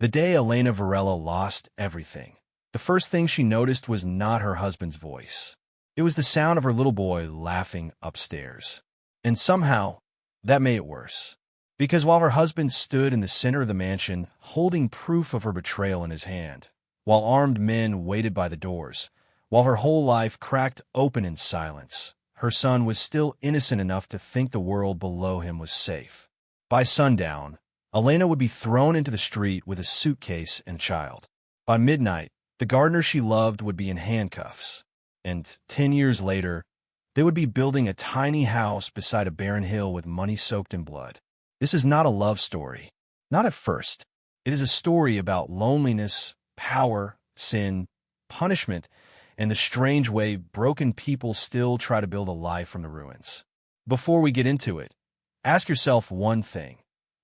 The day Elena Varela lost everything, the first thing she noticed was not her husband's voice. It was the sound of her little boy laughing upstairs. And somehow, that made it worse. Because while her husband stood in the center of the mansion, holding proof of her betrayal in his hand, while armed men waited by the doors, while her whole life cracked open in silence, her son was still innocent enough to think the world below him was safe. By sundown, Elena would be thrown into the street with a suitcase and child. By midnight, the gardener she loved would be in handcuffs. And 10 years later, they would be building a tiny house beside a barren hill with money soaked in blood. This is not a love story. Not at first. It is a story about loneliness, power, sin, punishment, and the strange way broken people still try to build a life from the ruins. Before we get into it, ask yourself one thing.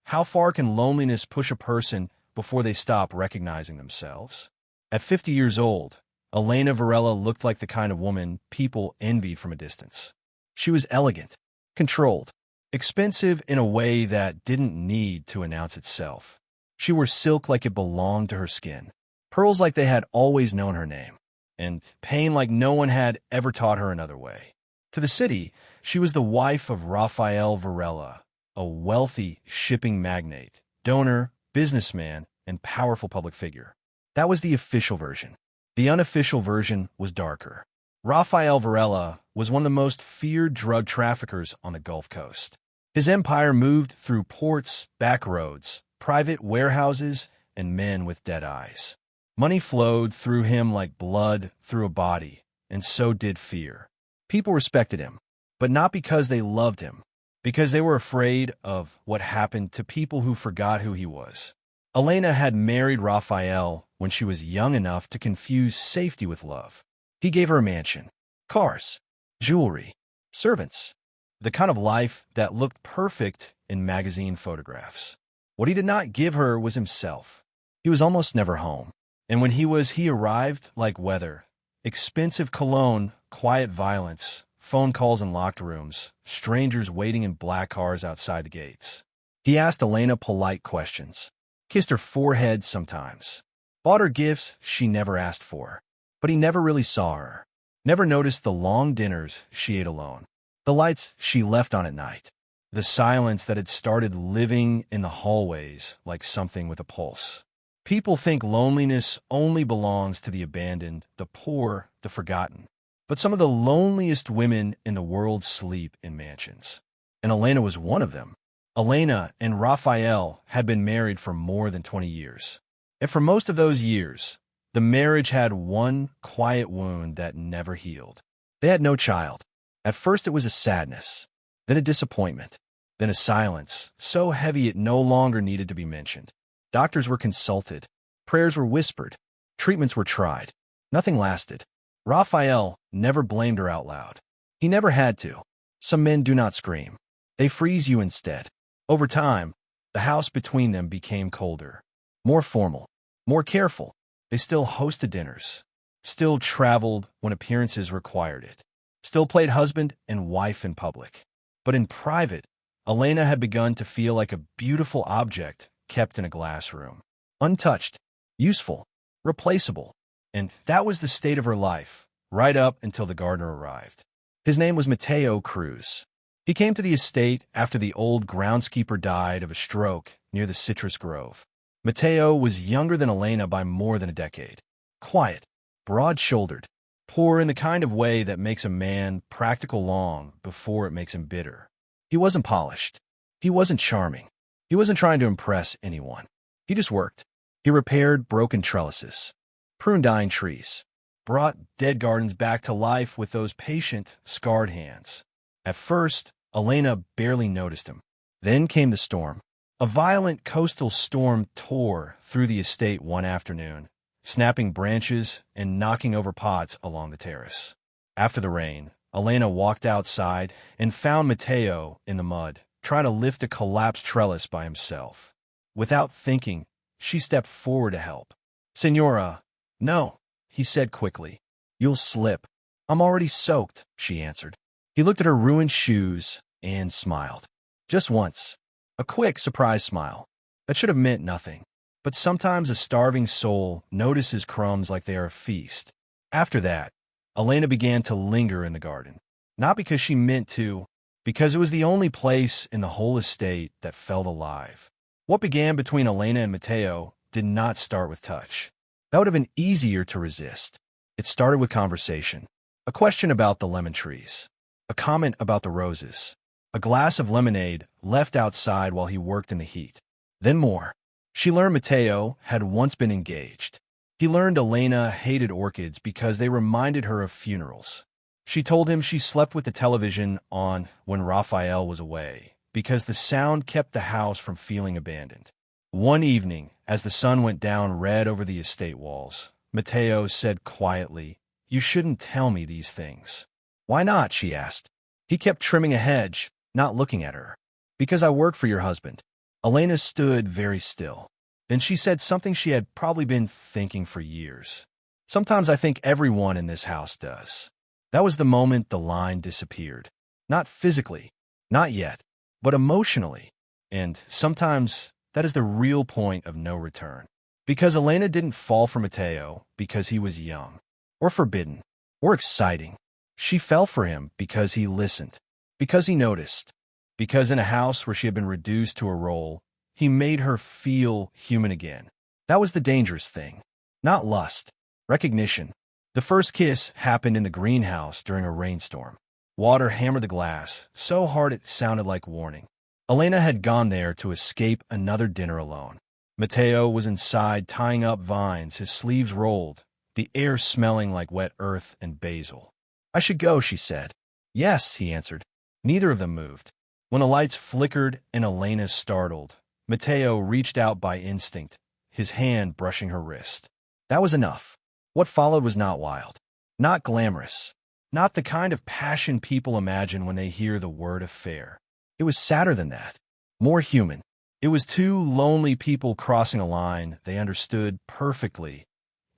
How far can loneliness push a person before they stop recognizing themselves? At 50 years old, Elena Varela looked like the kind of woman people envied from a distance. She was elegant, controlled, expensive in a way that didn't need to announce itself. She wore silk like it belonged to her skin, pearls like they had always known her name, and pain like no one had ever taught her another way. To the city, she was the wife of Rafael Varela, a wealthy shipping magnate, donor, businessman, and powerful public figure. That was the official version. The unofficial version was darker. Rafael Varela was one of the most feared drug traffickers on the Gulf Coast. His empire moved through ports, back roads, private warehouses, and men with dead eyes. Money flowed through him like blood through a body, and so did fear. People respected him, but not because they loved him, because they were afraid of what happened to people who forgot who he was. Elena had married Rafael when she was young enough to confuse safety with love. He gave her a mansion, cars, jewelry, servants, the kind of life that looked perfect in magazine photographs. What he did not give her was himself. He was almost never home. And when he arrived like weather. Expensive cologne, quiet violence, phone calls in locked rooms, strangers waiting in black cars outside the gates. He asked Elena polite questions, kissed her forehead sometimes, bought her gifts she never asked for. But he never really saw her, never noticed the long dinners she ate alone, the lights she left on at night, the silence that had started living in the hallways like something with a pulse. People think loneliness only belongs to the abandoned, the poor, the forgotten. But some of the loneliest women in the world sleep in mansions. And Elena was one of them. Elena and Rafael had been married for more than 20 years. And for most of those years, the marriage had one quiet wound that never healed. They had no child. At first it was a sadness, then a disappointment, then a silence so heavy it no longer needed to be mentioned. Doctors were consulted, prayers were whispered, treatments were tried. Nothing lasted. Rafael never blamed her out loud. He never had to. Some men do not scream. They freeze you instead. Over time, the house between them became colder, more formal, more careful. They still hosted dinners, still traveled when appearances required it, still played husband and wife in public. But in private, Elena had begun to feel like a beautiful object kept in a glass room. Untouched, useful, replaceable. And that was the state of her life, right up until the gardener arrived. His name was Mateo Cruz. He came to the estate after the old groundskeeper died of a stroke near the citrus grove. Mateo was younger than Elena by more than a decade. Quiet, broad-shouldered, poor in the kind of way that makes a man practical long before it makes him bitter. He wasn't polished. He wasn't charming. He wasn't trying to impress anyone. He just worked. He repaired broken trellises, pruned dying trees, brought dead gardens back to life with those patient, scarred hands. At first, Elena barely noticed him. Then came the storm. A violent coastal storm tore through the estate one afternoon, snapping branches and knocking over pots along the terrace. After the rain, Elena walked outside and found Mateo in the mud, trying to lift a collapsed trellis by himself. Without thinking, she stepped forward to help. "Senora, no," he said quickly. "You'll slip." "I'm already soaked," she answered. He looked at her ruined shoes and smiled. Just once. A quick, surprised smile. That should have meant nothing. but sometimes a starving soul notices crumbs like they are a feast. After that, Elena began to linger in the garden, not because she meant to, because it was the only place in the whole estate that felt alive. What began between Elena and Mateo did not start with touch. That would have been easier to resist. It started with conversation. A question about the lemon trees. A comment about the roses. A glass of lemonade left outside while he worked in the heat. Then more. She learned Mateo had once been engaged. He learned Elena hated orchids because they reminded her of funerals. She told him she slept with the television on when Raphael was away, because the sound kept the house from feeling abandoned. One evening, as the sun went down red over the estate walls, Mateo said quietly, "You shouldn't tell me these things." "Why not?" she asked. He kept trimming a hedge, not looking at her. "Because I work for your husband." Elena stood very still. Then she said something she had probably been thinking for years. "Sometimes I think everyone in this house does." That was the moment the line disappeared. Not physically, not yet, but emotionally. And sometimes that is the real point of no return. Because Elena didn't fall for Mateo because he was young, or forbidden, or exciting. She fell for him because he listened, because he noticed, because in a house where she had been reduced to a role, he made her feel human again. That was the dangerous thing. Not lust, recognition. The first kiss happened in the greenhouse during a rainstorm. Water hammered the glass so hard it sounded like warning. Elena had gone there to escape another dinner alone. Mateo was inside tying up vines, his sleeves rolled, the air smelling like wet earth and basil. "I should go," she said. "Yes," he answered. Neither of them moved. When the lights flickered and Elena startled, Mateo reached out by instinct, his hand brushing her wrist. That was enough. What followed was not wild, not glamorous, not the kind of passion people imagine when they hear the word affair. It was sadder than that, more human. It was two lonely people crossing a line they understood perfectly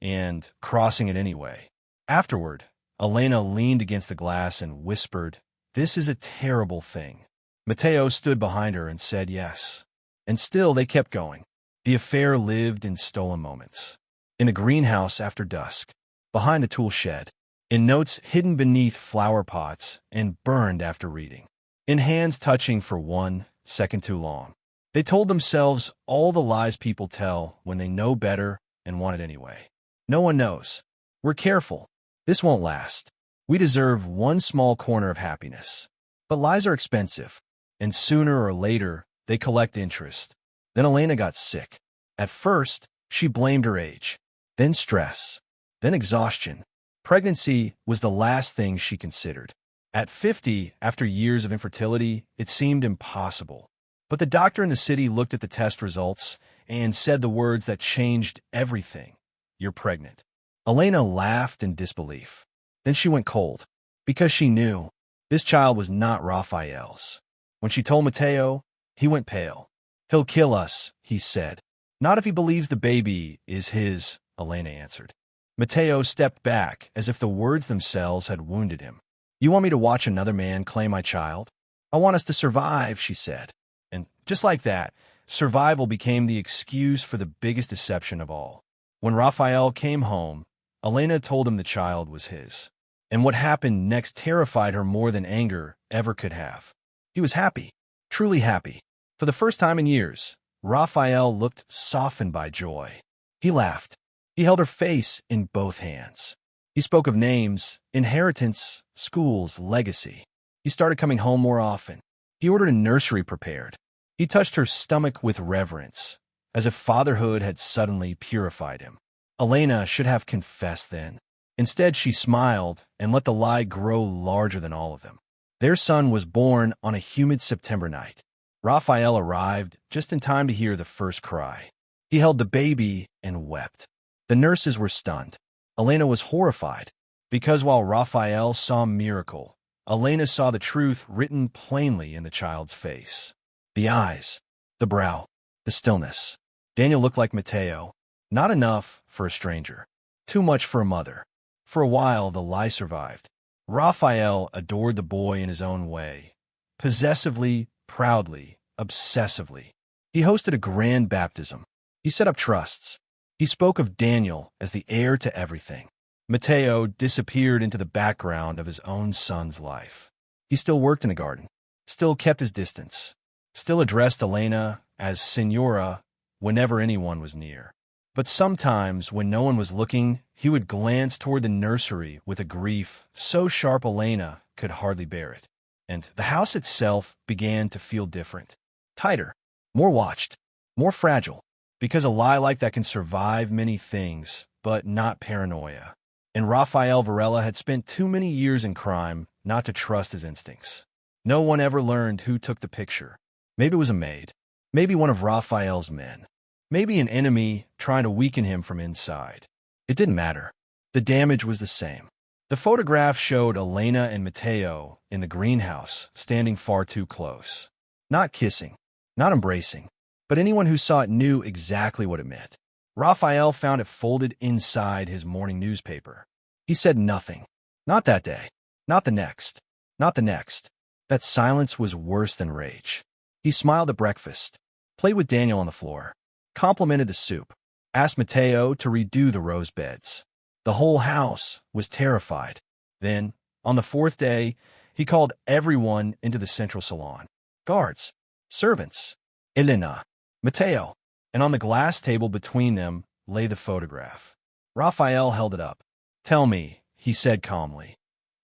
and crossing it anyway. Afterward, Elena leaned against the glass and whispered, "This is a terrible thing." Mateo stood behind her and said yes. And still they kept going. The affair lived in stolen moments. In a greenhouse after dusk, behind the tool shed, in notes hidden beneath flower pots and burned after reading, in hands touching for 1 second too long. They told themselves all the lies people tell when they know better and want it anyway. No one knows. We're careful. This won't last. We deserve one small corner of happiness. But lies are expensive, and sooner or later, they collect interest. Then Elena got sick. At first, she blamed her age. Then stress, then exhaustion. Pregnancy was the last thing she considered. At 50, after years of infertility, it seemed impossible. But the doctor in the city looked at the test results and said the words that changed everything. "You're pregnant." Elena laughed in disbelief. Then she went cold, because she knew this child was not Raphael's. When she told Mateo, he went pale. "He'll kill us," he said. "Not if he believes the baby is his," Elena answered. Mateo stepped back as if the words themselves had wounded him. "You want me to watch another man claim my child?" "I want us to survive," she said. And just like that, survival became the excuse for the biggest deception of all. When Raphael came home, Elena told him the child was his. And what happened next terrified her more than anger ever could have. He was happy, truly happy. For the first time in years, Raphael looked softened by joy. He laughed. He held her face in both hands. He spoke of names, inheritance, schools, legacy. He started coming home more often. He ordered a nursery prepared. He touched her stomach with reverence, as if fatherhood had suddenly purified him. Elena should have confessed then. Instead, she smiled and let the lie grow larger than all of them. Their son was born on a humid September night. Raphael arrived just in time to hear the first cry. He held the baby and wept. The nurses were stunned. Elena was horrified, because while Raphael saw a miracle, Elena saw the truth written plainly in the child's face. The eyes, the brow, the stillness. Daniel looked like Mateo. Not enough for a stranger. Too much for a mother. For a while, the lie survived. Raphael adored the boy in his own way. Possessively, proudly, obsessively. He hosted a grand baptism. He set up trusts. He spoke of Daniel as the heir to everything. Matteo disappeared into the background of his own son's life. He still worked in the garden, still kept his distance, still addressed Elena as Signora whenever anyone was near. But sometimes, when no one was looking, he would glance toward the nursery with a grief so sharp Elena could hardly bear it. And the house itself began to feel different, tighter, more watched, more fragile, because a lie like that can survive many things, but not paranoia. And Elena Varela had spent too many years in crime not to trust his instincts. No one ever learned who took the picture. Maybe it was a maid, maybe one of Raphael's men, maybe an enemy trying to weaken him from inside. It didn't matter. The damage was the same. The photograph showed Elena and Matteo in the greenhouse, standing far too close. Not kissing, not embracing, but anyone who saw it knew exactly what it meant. Raphael found it folded inside his morning newspaper. He said nothing. Not that day. Not the next. Not the next. That silence was worse than rage. He smiled at breakfast, played with Daniel on the floor, complimented the soup, asked Matteo to redo the rose beds. The whole house was terrified. Then, on the fourth day, he called everyone into the central salon. Guards, servants, Elena, Matteo, and on the glass table between them lay the photograph. Raphael held it up. "Tell me," he said calmly,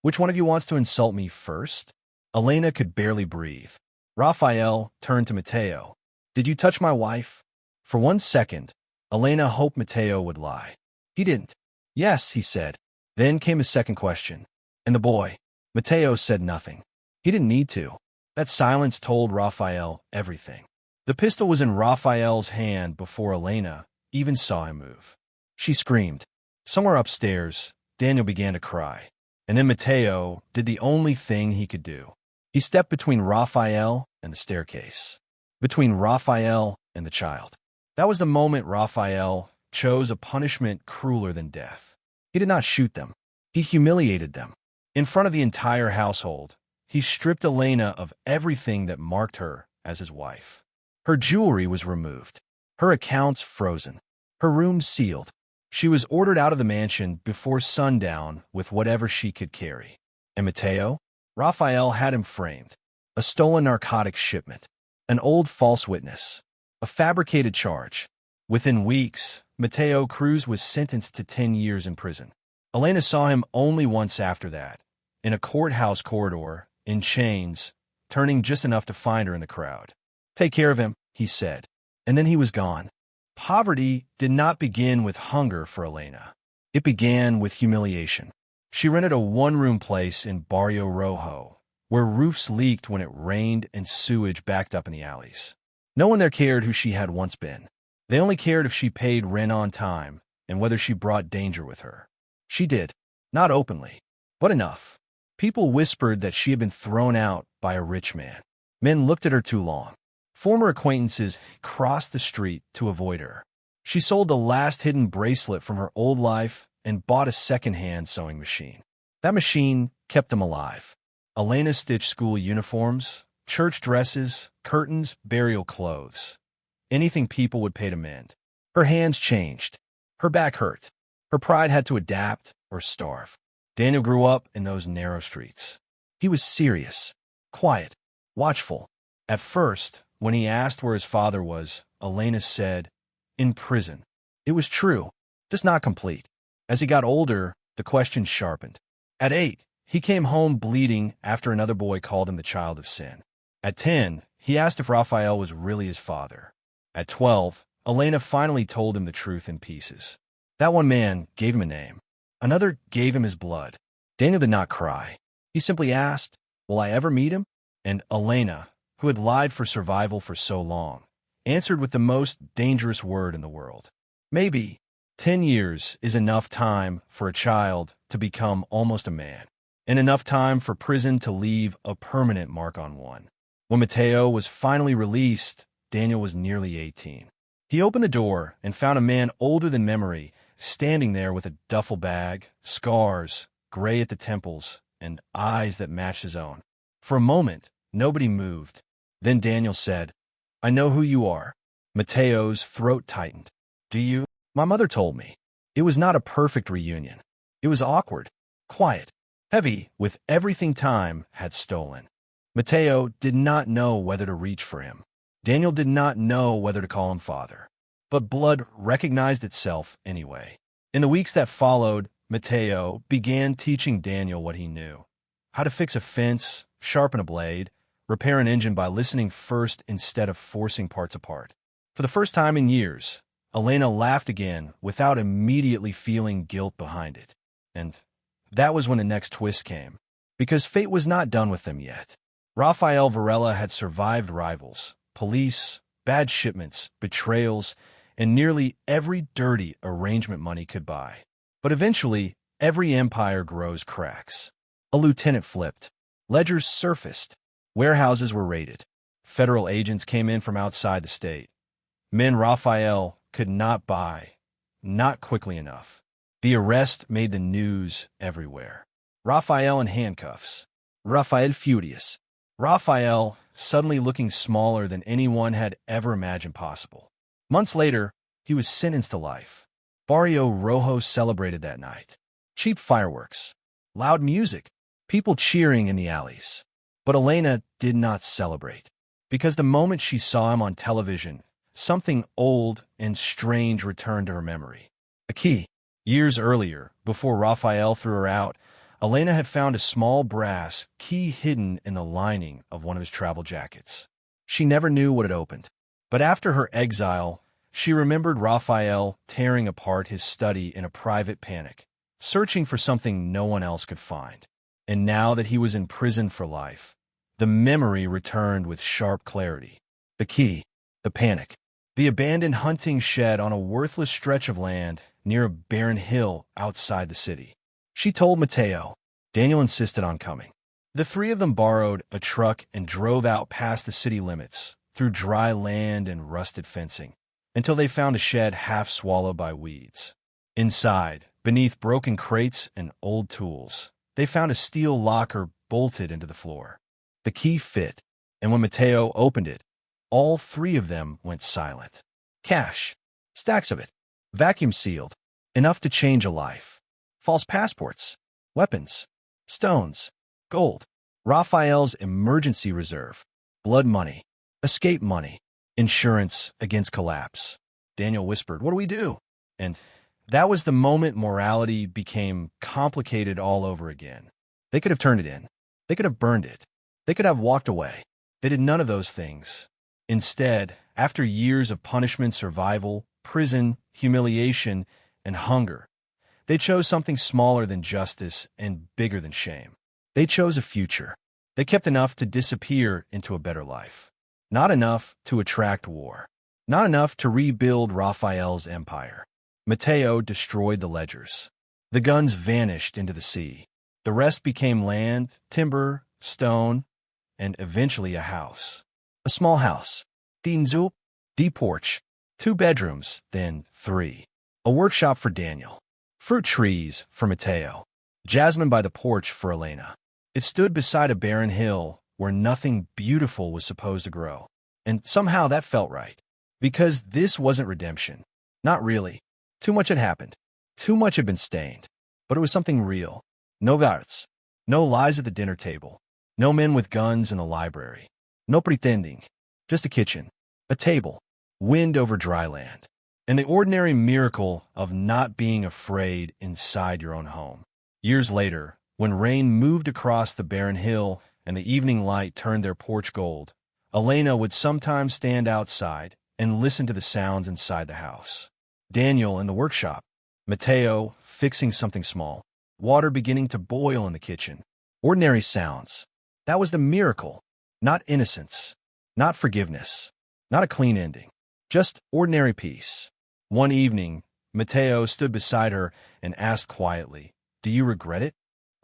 "which one of you wants to insult me first?" Elena could barely breathe. Raphael turned to Matteo. "Did you touch my wife?" For 1 second, Elena hoped Matteo would lie. He didn't. "Yes," he said. Then came his second question. "And the boy?" Matteo said nothing. He didn't need to. That silence told Raphael everything. The pistol was in Raphael's hand before Elena even saw him move. She screamed. Somewhere upstairs, Daniel began to cry. And then Matteo did the only thing he could do. He stepped between Raphael and the staircase, between Raphael and the child. That was the moment Raphael chose a punishment crueler than death. He did not shoot them. He humiliated them. In front of the entire household, he stripped Elena of everything that marked her as his wife. Her jewelry was removed, her accounts frozen, her room sealed. She was ordered out of the mansion before sundown with whatever she could carry. And Matteo? Raphael had him framed. A stolen narcotics shipment, an old false witness, a fabricated charge. Within weeks, Matteo Cruz was sentenced to 10 years in prison. Elena saw him only once after that, in a courthouse corridor, in chains, turning just enough to find her in the crowd. "Take care of him," he said, and then he was gone. Poverty did not begin with hunger for Elena. It began with humiliation. She rented a one-room place in Barrio Rojo, where roofs leaked when it rained and sewage backed up in the alleys. No one there cared who she had once been. They only cared if she paid rent on time and whether she brought danger with her. She did, not openly, but enough. People whispered that she had been thrown out by a rich man. Men looked at her too long. Former acquaintances crossed the street to avoid her. She sold the last hidden bracelet from her old life and bought a second-hand sewing machine. That machine kept them alive. Elena stitched school uniforms, church dresses, curtains, burial clothes. Anything people would pay to mend. Her hands changed. Her back hurt. Her pride had to adapt or starve. Daniel grew up in those narrow streets. He was serious, quiet, watchful. At first, when he asked where his father was, Elena said, "In prison." It was true, just not complete. As he got older, the question sharpened. At 8, he came home bleeding after another boy called him the child of sin. At 10, he asked if Raphael was really his father. At 12, Elena finally told him the truth in pieces. That one man gave him a name. Another gave him his blood. Daniel did not cry. He simply asked, "Will I ever meet him?" And Elena, who had lied for survival for so long, answered with the most dangerous word in the world. Maybe 10 years is enough time for a child to become almost a man, and enough time for prison to leave a permanent mark on one. When Matteo was finally released, Daniel was nearly 18. He opened the door and found a man older than memory standing there with a duffel bag, scars, gray at the temples, and eyes that matched his own. For a moment, nobody moved. Then Daniel said, "I know who you are." Mateo's throat tightened. Do you? My mother told me. It was not a perfect reunion. It was awkward, quiet, heavy with everything time had stolen. Mateo did not know whether to reach for him. Daniel did not know whether to call him father. But blood recognized itself anyway. In the weeks that followed, Mateo began teaching Daniel what he knew. How to fix a fence, sharpen a blade, repair an engine by listening first instead of forcing parts apart. For the first time in years, Elena laughed again without immediately feeling guilt behind it. And that was when the next twist came. Because fate was not done with them yet. Elena Varela had survived rivals, police, bad shipments, betrayals, and nearly every dirty arrangement money could buy. But eventually, every empire grows cracks. A lieutenant flipped. Ledgers surfaced. Warehouses were raided. Federal agents came in from outside the state. Men Raphael could not buy, not quickly enough. The arrest made the news everywhere. Raphael in handcuffs. Raphael furious. Raphael suddenly looking smaller than anyone had ever imagined possible. Months later, he was sentenced to life. Barrio Rojo celebrated that night. Cheap fireworks, loud music, people cheering in the alleys. But Elena did not celebrate. Because the moment she saw him on television, something old and strange returned to her memory. A key. Years earlier, before Raphael threw her out, Elena had found a small brass key hidden in the lining of one of his travel jackets. She never knew what it opened. But after her exile, she remembered Raphael tearing apart his study in a private panic, searching for something no one else could find. And now that he was in prison for life, the memory returned with sharp clarity. The key, the panic, the abandoned hunting shed on a worthless stretch of land near a barren hill outside the city. She told Mateo. Daniel insisted on coming. The three of them borrowed a truck and drove out past the city limits, through dry land and rusted fencing, until they found a shed half swallowed by weeds. Inside, beneath broken crates and old tools, they found a steel locker bolted into the floor. The key fit, and when Mateo opened it, all three of them went silent. Cash, stacks of it, vacuum sealed, enough to change a life. False passports, weapons, stones, gold, Raphael's emergency reserve, blood money, escape money, insurance against collapse. Daniel whispered, "What do we do?" And that was the moment morality became complicated all over again. They could have turned it in. They could have burned it. They could have walked away. They did none of those things. Instead, after years of punishment, survival, prison, humiliation, and hunger, they chose something smaller than justice and bigger than shame. They chose a future. They kept enough to disappear into a better life. Not enough to attract war. Not enough to rebuild Raphael's empire. Mateo destroyed the ledgers. The guns vanished into the sea. The rest became land, timber, stone, and eventually a house. A small house. Dinzu, deep porch, 2 bedrooms, then 3. A workshop for Daniel. Fruit trees for Mateo. Jasmine by the porch for Elena. It stood beside a barren hill where nothing beautiful was supposed to grow. And somehow that felt right. Because this wasn't redemption. Not really. Too much had happened. Too much had been stained. But it was something real. No vows. No lies at the dinner table. No men with guns in the library. No pretending. Just a kitchen. A table. Wind over dry land. And the ordinary miracle of not being afraid inside your own home. Years later, when rain moved across the barren hill and the evening light turned their porch gold, Elena would sometimes stand outside and listen to the sounds inside the house. Daniel in the workshop. Mateo fixing something small. Water beginning to boil in the kitchen. Ordinary sounds. That was the miracle. Not innocence. Not forgiveness. Not a clean ending. Just ordinary peace. One evening, Mateo stood beside her and asked quietly, "Do you regret it?"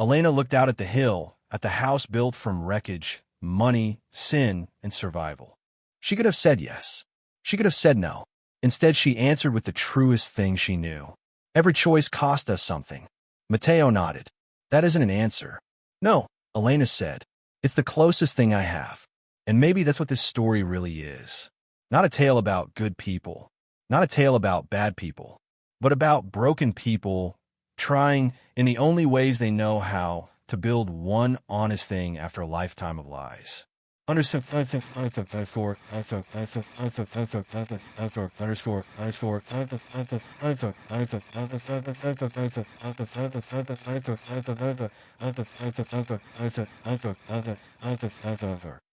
Elena looked out at the hill, at the house built from wreckage, money, sin, and survival. She could have said yes. She could have said no. Instead, she answered with the truest thing she knew. Every choice cost us something. Mateo nodded. That isn't an answer. No, Elena said. It's the closest thing I have. And maybe that's what this story really is. Not a tale about good people, not a tale about bad people, but about broken people trying, in the only ways they know how, to build one honest thing after a lifetime of lies.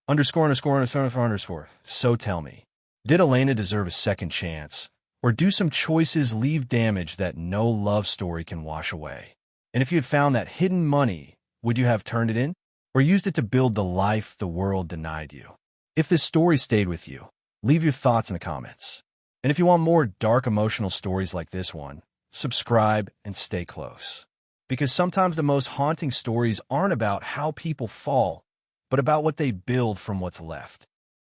Underscore underscore. So tell me, did Elena deserve a second chance? Or do some choices leave damage that no love story can wash away? And if you had found that hidden money, would you have turned it in? Or used it to build the life the world denied you? If this story stayed with you, leave your thoughts in the comments. And if you want more dark emotional stories like this one, subscribe and stay close. Because sometimes the most haunting stories aren't about how people fall, but about what they build from what's left.